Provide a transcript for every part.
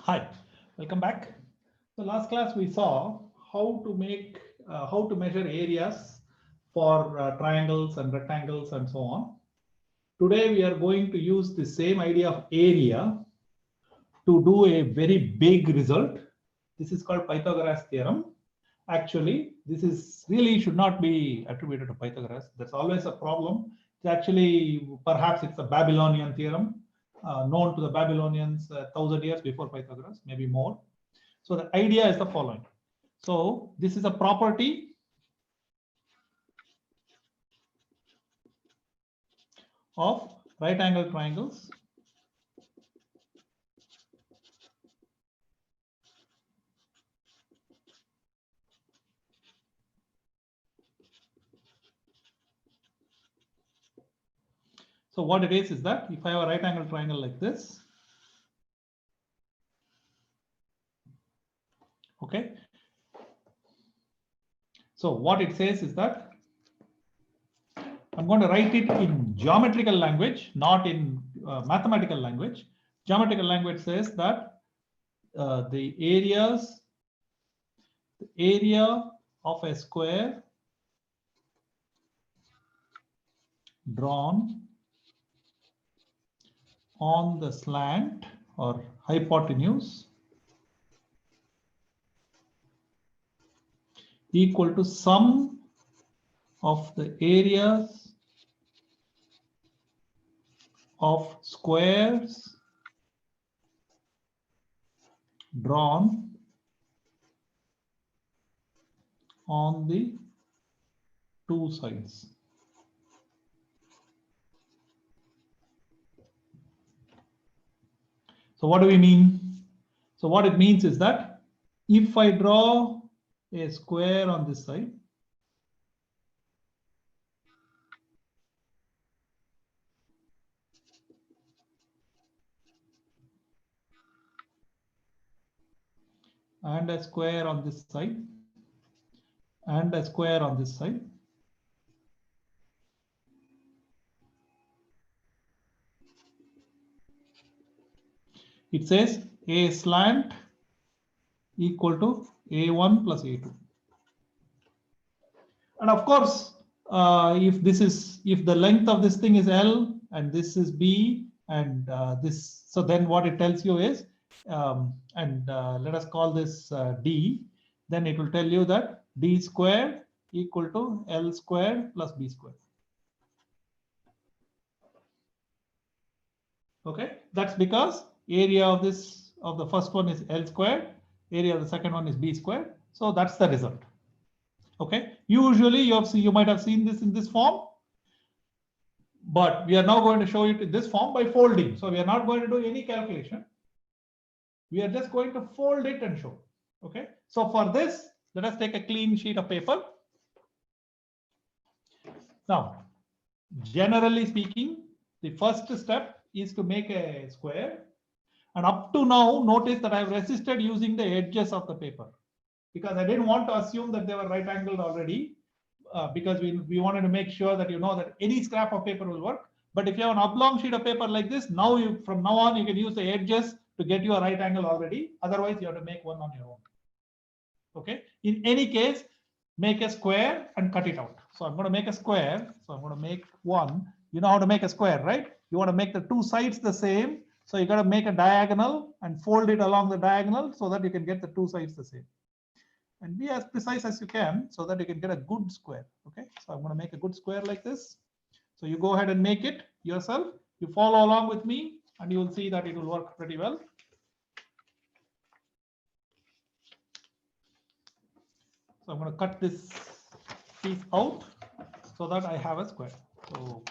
Hi, welcome back. So last class we saw how to measure areas for triangles and rectangles and so on. Today we are going to use the same idea of area to do a very big result. This is called Pythagoras theorem. Actually, this is really should not be attributed to Pythagoras. That's always a problem. It's actually, perhaps it's a Babylonian theorem, known to the Babylonians 1,000 years before Pythagoras, maybe more. So the idea is the following. So this is a property of right angle triangles. So what it is that if I have a right angle triangle like this, okay. So what it says is that I'm going to write it in geometrical language, not in mathematical language. Geometrical language says that the area of a square drawn on the slant or hypotenuse equal to sum of the areas of squares drawn on the two sides. So what do we mean? So what it means is that if I draw a square on this side, and a square on this side, and a square on this side, it says a slant equal to a1 plus a2. And of course, if the length of this thing is L and this is B and this, so then what it tells you is, let us call this D, then it will tell you that D squared equal to L squared plus B squared. Okay, that's because area of the first one is L squared, area of the second one is B squared. So that's the result. Okay, usually you might have seen this in this form, but we are now going to show it in this form by folding. So we are not going to do any calculation. We are just going to fold it and show. Okay, so for this, let us take a clean sheet of paper. Now, generally speaking, the first step is to make a square. And up to now, notice that I've resisted using the edges of the paper because I didn't want to assume that they were right angled already, because we wanted to make sure that you know that any scrap of paper will work. But if you have an oblong sheet of paper like this, from now on, you can use the edges to get you a right angle already. Otherwise, you have to make one on your own. Okay. In any case, make a square and cut it out. So I'm going to make a square. So I'm going to make one. You know how to make a square, right? You want to make the two sides the same. So you got to make a diagonal and fold it along the diagonal so that you can get the two sides the same. And be as precise as you can so that you can get a good square. Okay, so I'm going to make a good square like this. So you go ahead and make it yourself. You follow along with me and you will see that it will work pretty well. So I'm going to cut this piece out so that I have a square. So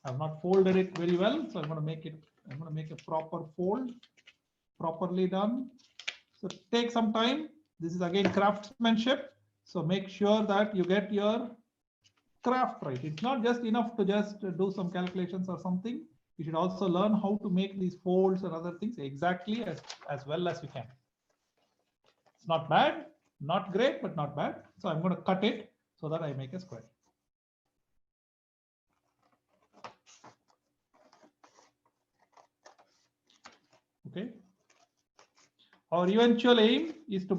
I've not folded it very well. So I'm going to make a proper fold, properly done. So take some time. This is again craftsmanship. So make sure that you get your craft right. It's not just enough to just do some calculations or something. You should also learn how to make these folds and other things exactly as well as you can. It's not bad, not great, but not bad. So I'm going to cut it so that I make a square. Okay. our eventual aim is to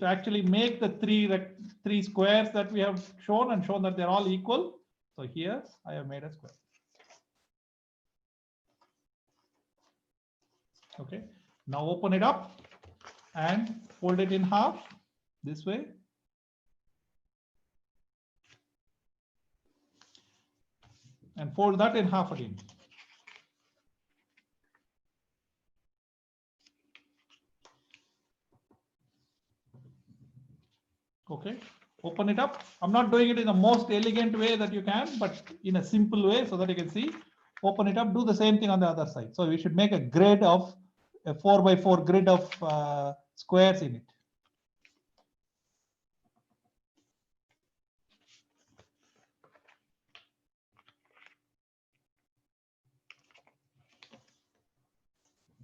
actually make the three squares that we have shown and shown that they're all equal. So here I have made a square. Okay, now open it up and fold it in half this way. And fold that in half again. Okay, open it up. I'm not doing it in the most elegant way that you can, but in a simple way so that you can see. Open it up, do the same thing on the other side. So we should make a grid of a 4x4 grid of squares in it.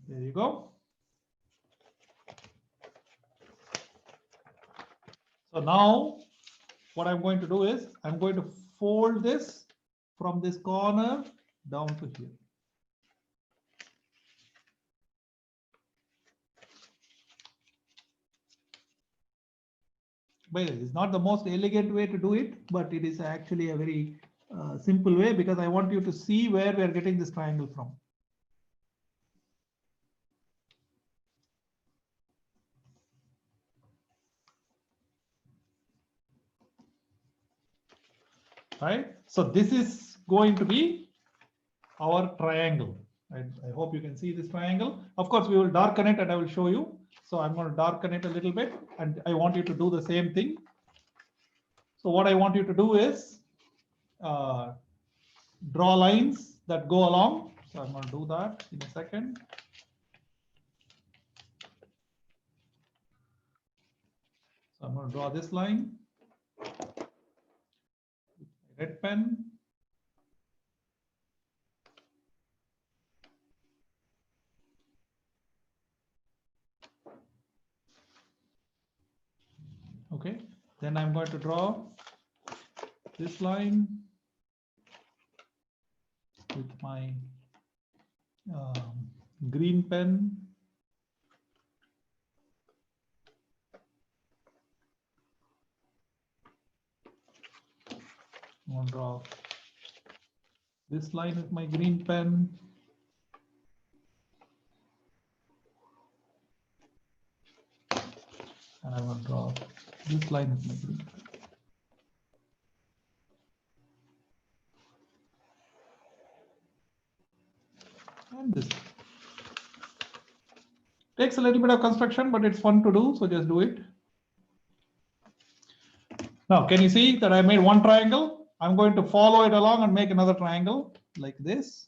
There you go. So now what I'm going to do is I'm going to fold this from this corner down to here. By the way, it's not the most elegant way to do it, but it is actually a very simple way because I want you to see where we are getting this triangle from. Right? So this is going to be our triangle. I hope you can see this triangle. Of course, we will darken it and I will show you. So I'm going to darken it a little bit and I want you to do the same thing. So what I want you to do is draw lines that go along. So I'm going to do that in a second. So I'm going to draw this line. Red pen. Okay, then I'm going to draw this line with my green pen. I'm going to draw this line with my green pen. And I'm going to draw this line with my green pen. And this takes a little bit of construction, but it's fun to do, so just do it. Now, can you see that I made one triangle? I'm going to follow it along and make another triangle like this.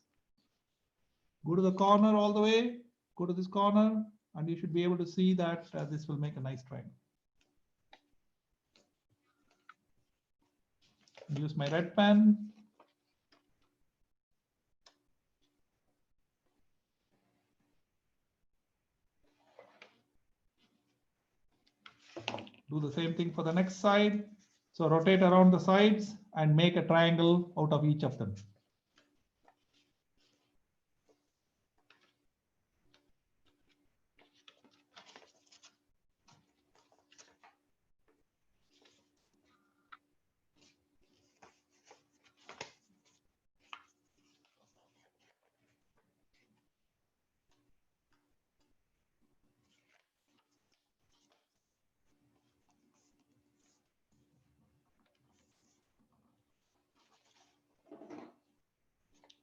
Go to the corner all the way, go to this corner, and you should be able to see that this will make a nice triangle. Use my red pen. Do the same thing for the next side. So rotate around the sides and make a triangle out of each of them.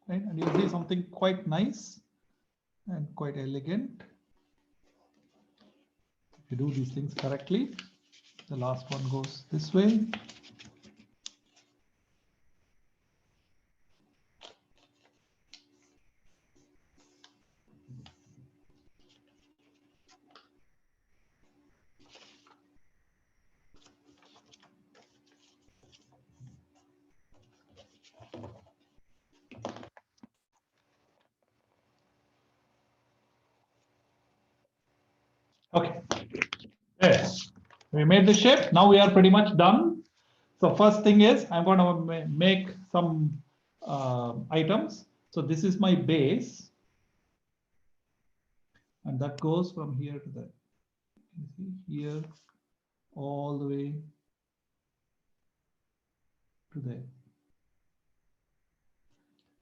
Right? And you'll see something quite nice and quite elegant. If you do these things correctly, the last one goes this way. Okay. Yes, we made the shape. Now we are pretty much done. So first thing is I'm going to make some items. So this is my base. and that goes from here to there. You see here all the way to there.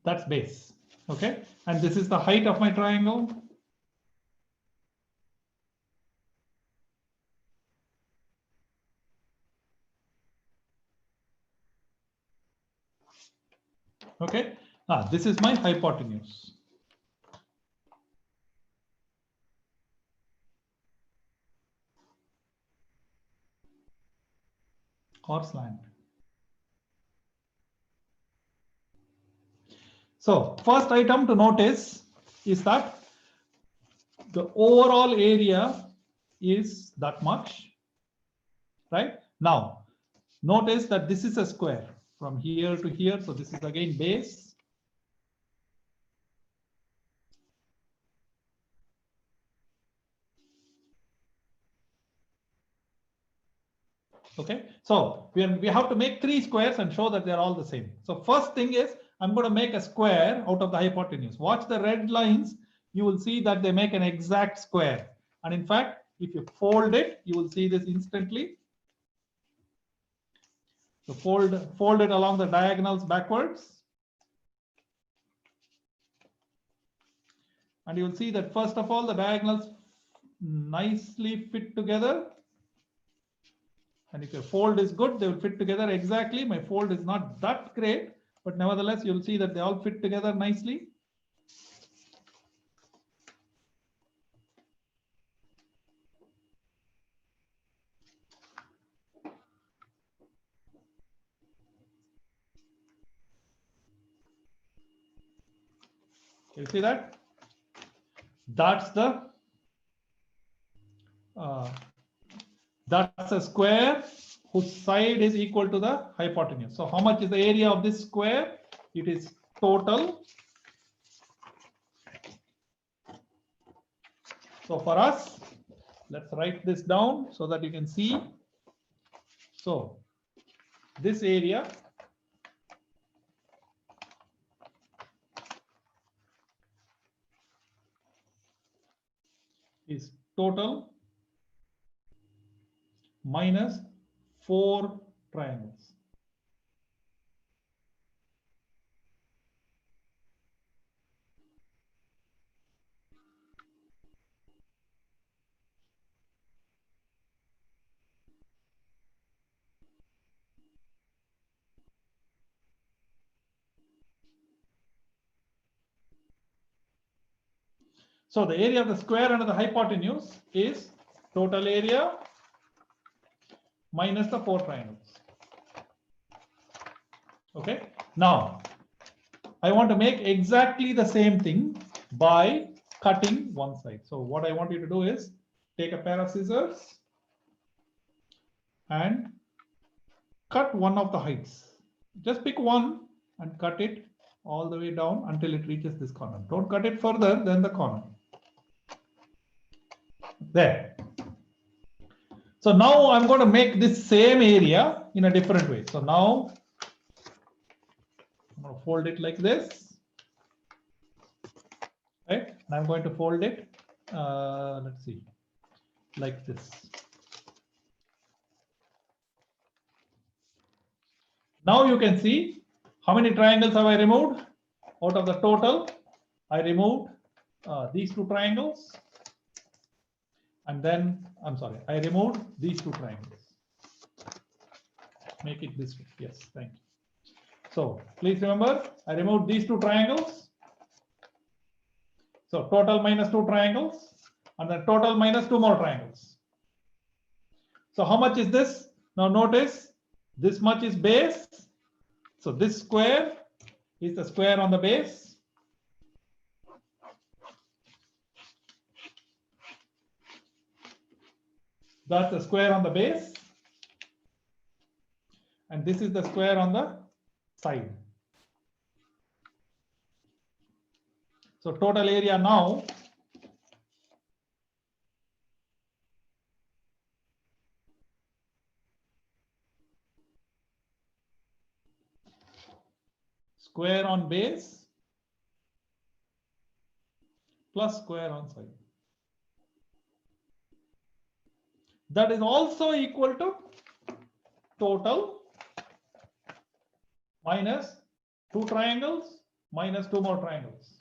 That's base. Okay, and this is the height of my triangle. Okay, this is my hypotenuse. Or slant. So first item to notice is that the overall area is that much, right? Now, notice that this is a square from here to here. So this is again base. Okay, so we have to make 3 squares and show that they're all the same. So first thing is I'm going to make a square out of the hypotenuse. Watch the red lines. You will see that they make an exact square. And in fact, if you fold it, you will see this instantly. So fold it along the diagonals backwards. And you will see that first of all, the diagonals nicely fit together. And if your fold is good, they will fit together exactly. My fold is not that great, but nevertheless, you'll see that they all fit together nicely. You see that? That's a square whose side is equal to the hypotenuse. So how much is the area of this square? It is total. So for us, let's write this down so that you can see. So this area is total minus 4 triangles. So the area of the square under the hypotenuse is total area minus the 4 triangles. Okay. Now, I want to make exactly the same thing by cutting one side. So what I want you to do is take a pair of scissors and cut one of the heights. Just pick one and cut it all the way down until it reaches this corner. Don't cut it further than the corner. There. So now I'm going to make this same area in a different way. So now I'm going to fold it like this. Right? And I'm going to fold it, let's see, like this. Now you can see how many triangles have I removed? Out of the total, I removed these 2 triangles. And then, I'm sorry, I removed these 2 triangles. Make it this way. Yes, thank you. So please remember, I removed these 2 triangles. So total minus 2 triangles, and then total minus 2 more triangles. So how much is this? Now notice this much is base. So this square is the square on the base. That's the square on the base. And this is the square on the side. So total area now square on base plus square on side. that is also equal to total minus 2 triangles minus 2 more triangles.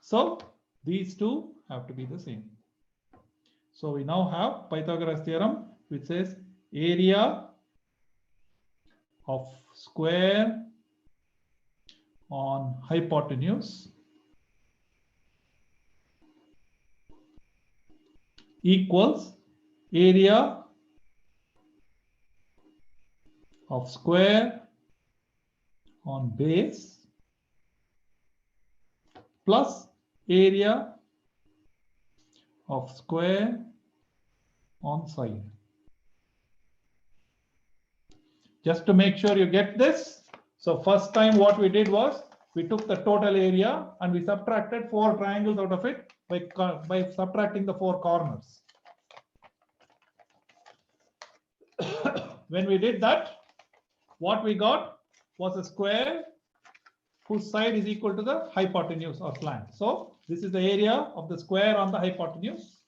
So these two have to be the same. So we now have Pythagoras theorem, which says area of square on hypotenuse equals area of square on base plus area of square on side. Just to make sure you get this, so first time what we did was we took the total area and we subtracted 4 triangles out of it by subtracting the 4 corners. When we did that, what we got was a square whose side is equal to the hypotenuse or slant. So this is the area of the square on the hypotenuse.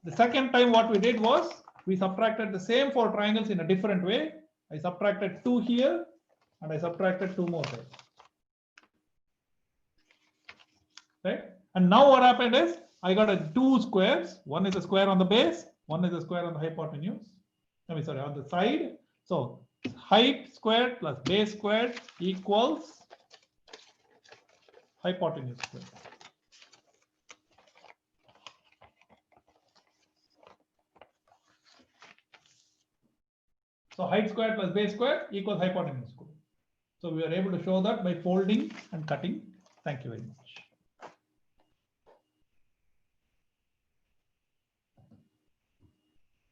The second time what we did was we subtracted the same 4 triangles in a different way. I subtracted 2 here and I subtracted 2 more there. Right? And now what happened is I got 2 squares. One is a square on the base, one is a square on the hypotenuse. Sorry, on the side. So height squared plus base squared equals hypotenuse squared. So height squared plus base squared equals hypotenuse squared. So we are able to show that by folding and cutting. Thank you very much.